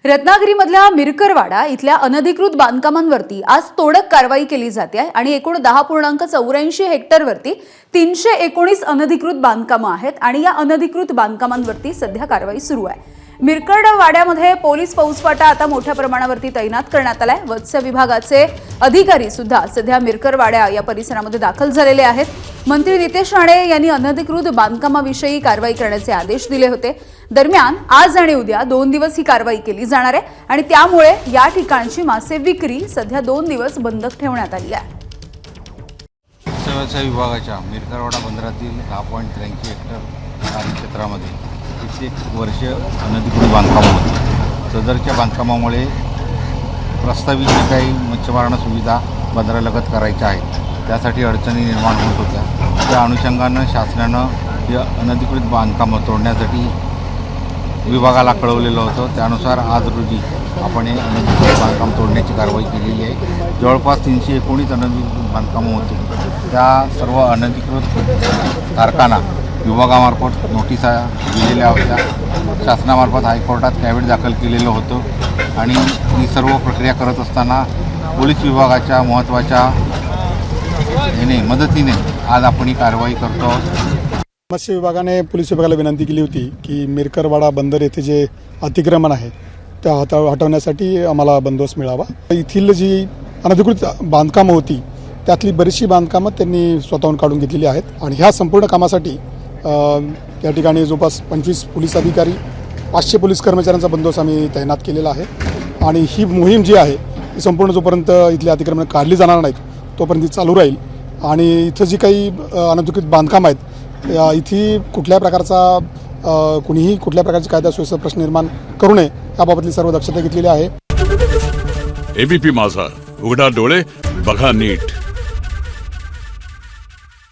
रत्नागिरीमधल्या मिरकरवाडा इथल्या अनधिकृत बांधकामांवरती आज तोडक कारवाई केली जाते आहे आणि एकूण 10.84 हेक्टरवरती 319 अनधिकृत बांधकामं आहेत आणि या अनधिकृत बांधकामांवरती सध्या कारवाई सुरू आहे। मिरकरवाड्यामध्ये पोलीस फौजफाटा आता मोठ्या प्रमाणावरती तैनात करण्यात आलाय। मत्स्य विभागाचे अधिकारी सुद्धा सध्या मिरकरवाड्या या परिसरामध्ये दाखल झालेले आहेत। मंत्री नितेश राणे यांनी अनधिकृत बांधकामाविषयी कारवाई करण्याचे आदेश दिले होते। दरम्यान आज आणि उद्या 2 दिवस ही कारवाई केली जाणार आहे आणि त्यामुळे या ठिकाणची मासे विक्री सध्या 2 दिवस बंद ठेवण्यात आली आहे। मत्स्य विभागाच्या मिरकरवाडा बंदरातील 10.83 हेक्टर क्षेत्रामध्ये कित्येक वर्ष अनधिकृत बांधकाम होते। सदरच्या बांधकामामुळे प्रस्तावित जी काही मच्छीमारांना सुविधा बंदरालगत करायच्या आहेत त्यासाठी अडचणी निर्माण होत होत्या। त्या अनुषंगानं शासनानं हे अनधिकृत बांधकामं तोडण्यासाठी विभागाला कळवलेलं होतं। त्यानुसार आज रोजी आपण हे अनधिकृत बांधकाम तोडण्याची कारवाई केलेली आहे। जवळपास 319 अनधिकृत बांधकामं होती। त्या सर्व अनधिकृत कारखाना विभागामार्फत नोटिसा दिलेल्या होत्या। शासनामार्फत हायकोर्टात कॅव्हिट दाखल केलेलं होतं आणि ही सर्व प्रक्रिया करत असताना पोलीस विभागाच्या महत्त्वाच्या मदतीने आज आपण ही कारवाई करतो। मत्स्य विभागाने पोलीस विभागाला विनंती केली होती की मिरकरवाडा बंदर येथे जे अतिक्रमण आहे त्या हटवण्यासाठी आम्हाला बंदोबस्त मिळावा। इथील जी अनधिकृत बांधकामं होती त्यातली बरीचशी बांधकामं त्यांनी स्वतःहून काढून घेतलेली आहेत आणि ह्या संपूर्ण कामासाठी या ठिकाणी जवळपास 25 पोलीस अधिकारी 500 पोलीस कर्मचाऱ्यांचा बंदोबस्त आम्ही तैनात केलेला आहे आणि ही मोहीम जी आहे ती संपूर्ण जोपर्यंत इथली अतिक्रमणं काढली जाणार नाहीत तोपर्यंत ती चालू राहील आणि इथं जी काही अनधिकृत बांधकाम आहेत इथे कुठल्या प्रकारची कायदा सुव्यवस्था प्रश्न निर्माण करू नये याबाबतली सर्व दक्षता घेतलेली आहे। एबीपी माझा, उघडा डोळे बघा नीट।